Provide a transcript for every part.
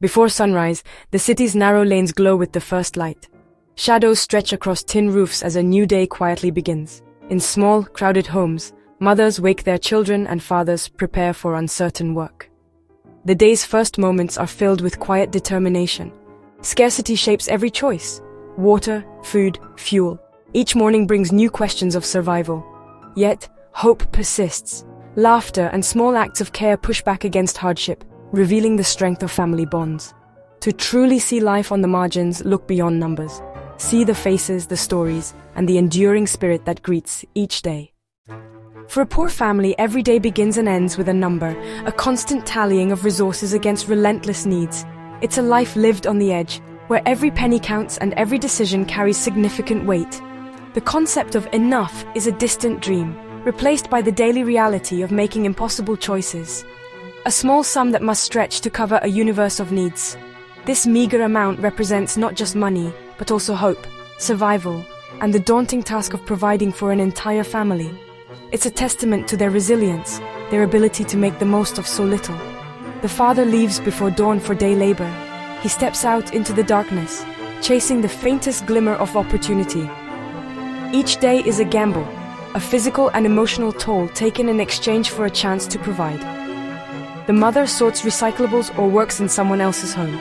Before sunrise, the city's narrow lanes glow with the first light. Shadows stretch across tin roofs as a new day quietly begins. In small, crowded homes, mothers wake their children and fathers prepare for uncertain work. The day's first moments are filled with quiet determination. Scarcity shapes every choice. Water, food, fuel. Each morning brings new questions of survival. Yet, hope persists. Laughter and small acts of care push back against hardship, revealing the strength of family bonds. To truly see life on the margins, look beyond numbers. See the faces, the stories, and the enduring spirit that greets each day. For a poor family, every day begins and ends with a number, a constant tallying of resources against relentless needs. It's a life lived on the edge, where every penny counts and every decision carries significant weight. The concept of enough is a distant dream, replaced by the daily reality of making impossible choices. A small sum that must stretch to cover a universe of needs. This meager amount represents not just money, but also hope, survival, and the daunting task of providing for an entire family. It's a testament to their resilience, their ability to make the most of so little. The father leaves before dawn for day labor. He steps out into the darkness, chasing the faintest glimmer of opportunity. Each day is a gamble, a physical and emotional toll taken in exchange for a chance to provide. The mother sorts recyclables or works in someone else's home.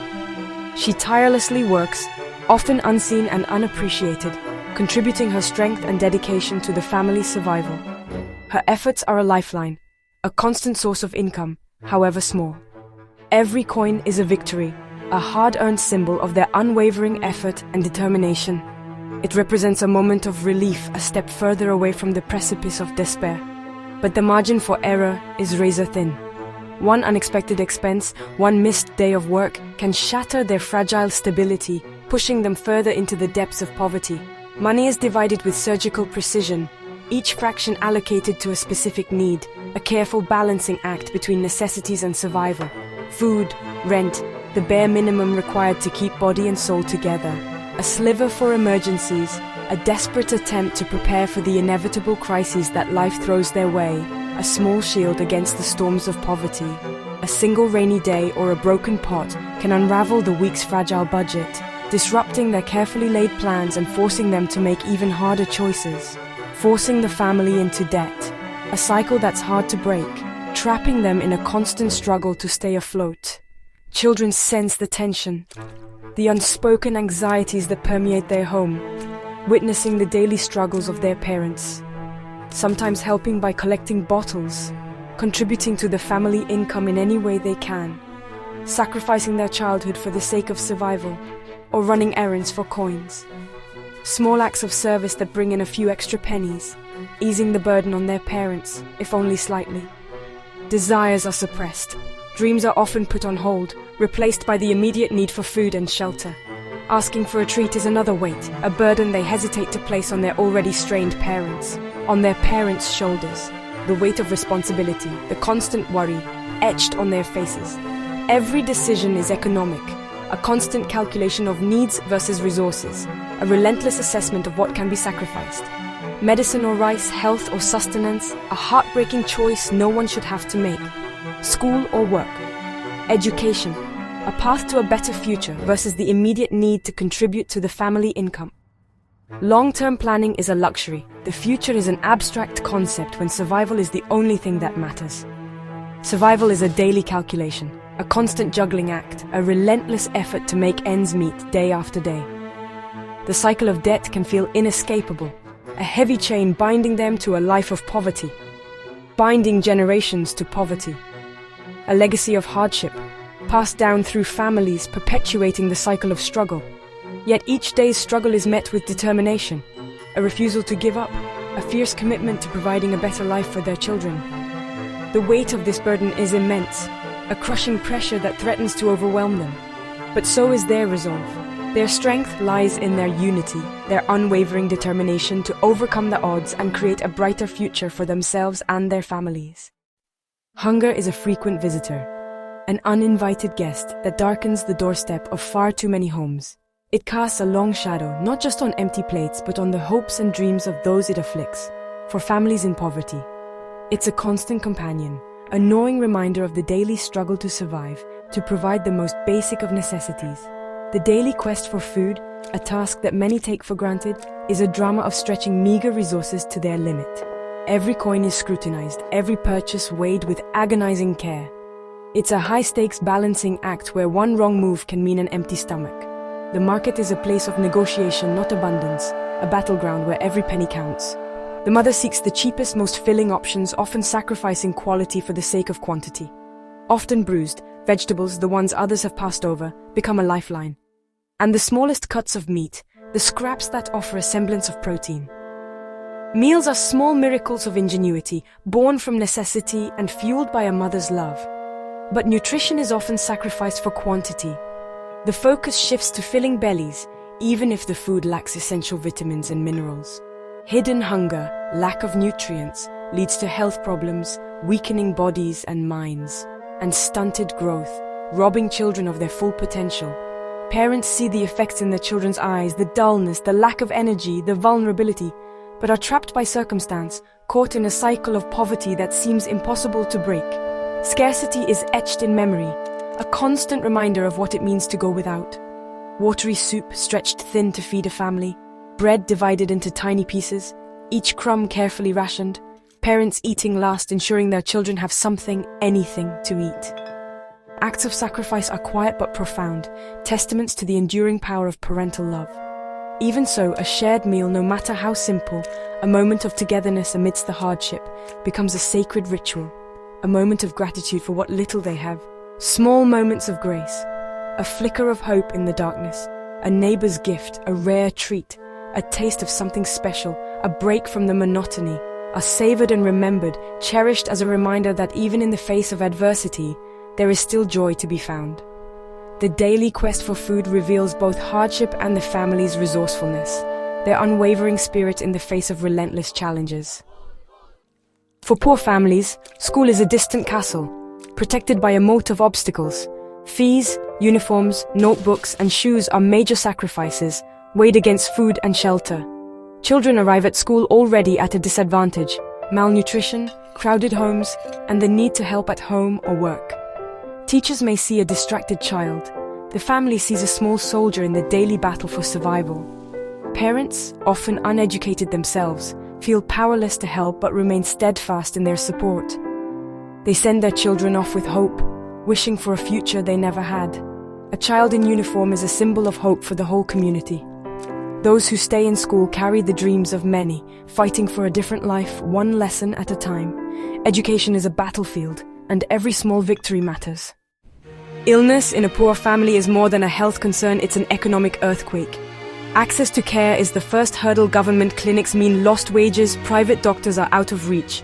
She tirelessly works, often unseen and unappreciated, contributing her strength and dedication to the family's survival. Her efforts are a lifeline, a constant source of income, however small. Every coin is a victory, a hard-earned symbol of their unwavering effort and determination. It represents a moment of relief, a step further away from the precipice of despair. But the margin for error is razor thin. One unexpected expense, one missed day of work, can shatter their fragile stability, pushing them further into the depths of poverty. Money is divided with surgical precision, each fraction allocated to a specific need, a careful balancing act between necessities and survival. Food, rent, the bare minimum required to keep body and soul together. A sliver for emergencies, a desperate attempt to prepare for the inevitable crises that life throws their way, a small shield against the storms of poverty. A single rainy day or a broken pot can unravel the week's fragile budget, disrupting their carefully laid plans and forcing them to make even harder choices, forcing the family into debt, a cycle that's hard to break, trapping them in a constant struggle to stay afloat. Children sense the tension, the unspoken anxieties that permeate their home, witnessing the daily struggles of their parents, sometimes helping by collecting bottles, contributing to the family income in any way they can, sacrificing their childhood for the sake of survival, or running errands for coins. Small acts of service that bring in a few extra pennies, easing the burden on their parents, if only slightly. Desires are suppressed. Dreams are often put on hold, replaced by the immediate need for food and shelter. Asking for a treat is another weight, a burden they hesitate to place on their already strained parents, on their parents' shoulders. The weight of responsibility, the constant worry, etched on their faces. Every decision is economic, a constant calculation of needs versus resources, a relentless assessment of what can be sacrificed. Medicine or rice, health or sustenance, a heartbreaking choice no one should have to make. School or work. Education, a path to a better future versus the immediate need to contribute to the family income. Long-term planning is a luxury. The future is an abstract concept when survival is the only thing that matters. Survival is a daily calculation, a constant juggling act, a relentless effort to make ends meet day after day. The cycle of debt can feel inescapable, a heavy chain binding them to a life of poverty, binding generations to poverty. A legacy of hardship, passed down through families, perpetuating the cycle of struggle. Yet each day's struggle is met with determination, a refusal to give up, a fierce commitment to providing a better life for their children. The weight of this burden is immense, a crushing pressure that threatens to overwhelm them. But so is their resolve. Their strength lies in their unity, their unwavering determination to overcome the odds and create a brighter future for themselves and their families. Hunger is a frequent visitor, an uninvited guest that darkens the doorstep of far too many homes. It casts a long shadow, not just on empty plates, but on the hopes and dreams of those it afflicts. For families in poverty, it's a constant companion, a gnawing reminder of the daily struggle to survive, to provide the most basic of necessities. The daily quest for food, a task that many take for granted, is a drama of stretching meager resources to their limit. Every coin is scrutinized, every purchase weighed with agonizing care. It's a high-stakes balancing act where one wrong move can mean an empty stomach. The market is a place of negotiation, not abundance, a battleground where every penny counts. The mother seeks the cheapest, most filling options, often sacrificing quality for the sake of quantity. Often bruised, vegetables, the ones others have passed over, become a lifeline. And the smallest cuts of meat, the scraps that offer a semblance of protein. Meals are small miracles of ingenuity, born from necessity and fueled by a mother's love. But nutrition is often sacrificed for quantity. The focus shifts to filling bellies, even if the food lacks essential vitamins and minerals. Hidden hunger, lack of nutrients, leads to health problems, weakening bodies and minds, and stunted growth, robbing children of their full potential. Parents see the effects in their children's eyes, the dullness, the lack of energy, the vulnerability, but are trapped by circumstance, caught in a cycle of poverty that seems impossible to break. Scarcity is etched in memory, a constant reminder of what it means to go without. Watery soup stretched thin to feed a family, bread divided into tiny pieces, each crumb carefully rationed, parents eating last, ensuring their children have something, anything to eat. Acts of sacrifice are quiet but profound, testaments to the enduring power of parental love. Even so, a shared meal, no matter how simple, a moment of togetherness amidst the hardship, becomes a sacred ritual, a moment of gratitude for what little they have, small moments of grace, a flicker of hope in the darkness, a neighbor's gift, a rare treat, a taste of something special, a break from the monotony, are savored and remembered, cherished as a reminder that even in the face of adversity, there is still joy to be found. The daily quest for food reveals both hardship and the family's resourcefulness, their unwavering spirit in the face of relentless challenges. For poor families, school is a distant castle, protected by a moat of obstacles. Fees, uniforms, notebooks, and shoes are major sacrifices, weighed against food and shelter. Children arrive at school already at a disadvantage: malnutrition, crowded homes, and the need to help at home or work. Teachers may see a distracted child. The family sees a small soldier in the daily battle for survival. Parents, often uneducated themselves, feel powerless to help but remain steadfast in their support. They send their children off with hope, wishing for a future they never had. A child in uniform is a symbol of hope for the whole community. Those who stay in school carry the dreams of many, fighting for a different life, one lesson at a time. Education is a battlefield, and every small victory matters. Illness in a poor family is more than a health concern, it's an economic earthquake. Access to care is the first hurdle. Government clinics mean lost wages, private doctors are out of reach.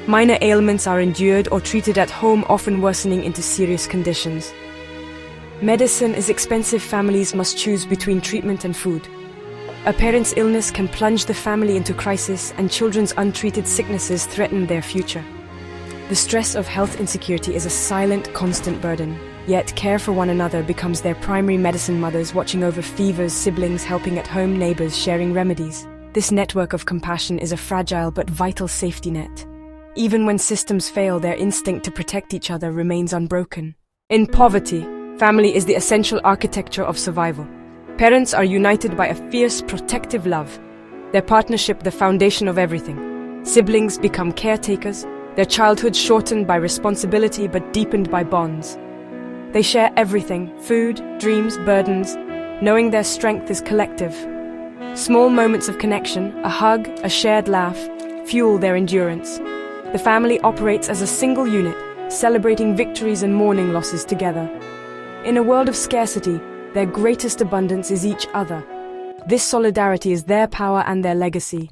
Minor ailments are endured or treated at home, often worsening into serious conditions. Medicine is expensive, families must choose between treatment and food. A parent's illness can plunge the family into crisis, and children's untreated sicknesses threaten their future. The stress of health insecurity is a silent, constant burden. Yet care for one another becomes their primary medicine. Mothers watching over fevers, siblings helping at home, neighbors sharing remedies. This network of compassion is a fragile but vital safety net. Even when systems fail, their instinct to protect each other remains unbroken. In poverty, family is the essential architecture of survival. Parents are united by a fierce, protective love. Their partnership the foundation of everything. Siblings become caretakers, their childhood shortened by responsibility but deepened by bonds. They share everything: food, dreams, burdens, knowing their strength is collective. Small moments of connection, a hug, a shared laugh, fuel their endurance. The family operates as a single unit, celebrating victories and mourning losses together. In a world of scarcity, their greatest abundance is each other. This solidarity is their power and their legacy.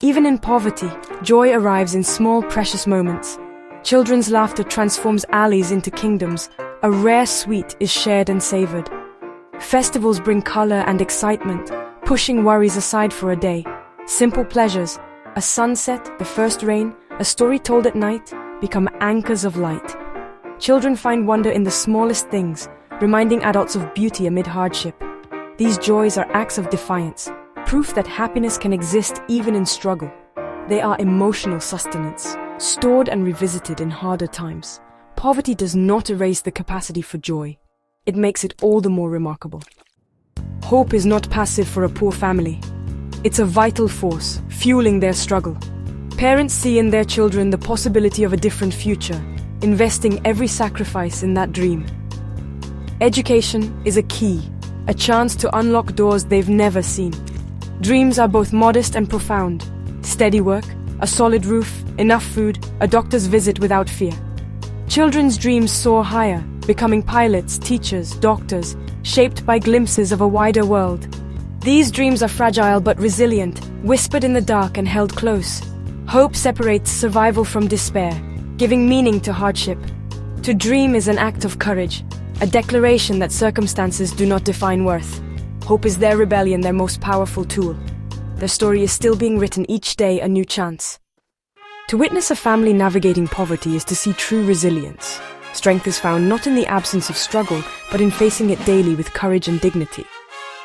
Even in poverty, joy arrives in small, precious moments. Children's laughter transforms alleys into kingdoms. A rare sweet is shared and savored. Festivals bring color and excitement, pushing worries aside for a day. Simple pleasures, a sunset, the first rain, a story told at night, become anchors of light. Children find wonder in the smallest things, reminding adults of beauty amid hardship. These joys are acts of defiance, proof that happiness can exist even in struggle. They are emotional sustenance, stored and revisited in harder times. poverty does not erase the capacity for joy. It makes it all the more remarkable. Hope is not passive for a poor family. It's a vital force, fueling their struggle. Parents see in their children the possibility of a different future, investing every sacrifice in that dream. Education is a key, a chance to unlock doors they've never seen. Dreams are both modest and profound. Steady work, a solid roof, enough food, a doctor's visit without fear. Children's dreams soar higher, becoming pilots, teachers, doctors, shaped by glimpses of a wider world. These dreams are fragile but resilient, whispered in the dark and held close. Hope separates survival from despair, giving meaning to hardship. To dream is an act of courage, a declaration that circumstances do not define worth. Hope is their rebellion, their most powerful tool. Their story is still being written, each day a new chance. To witness a family navigating poverty is to see true resilience. Strength is found not in the absence of struggle, but in facing it daily with courage and dignity.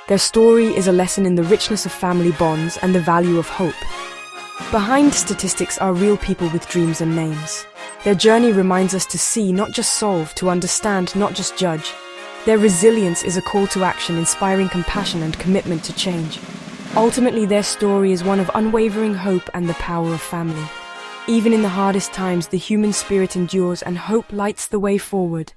Their story is a lesson in the richness of family bonds and the value of hope. Behind statistics are real people with dreams and names. Their journey reminds us to see, not just solve, to understand, not just judge. Their resilience is a call to action, inspiring compassion and commitment to change. Ultimately, their story is one of unwavering hope and the power of family. Even in the hardest times, the human spirit endures and hope lights the way forward.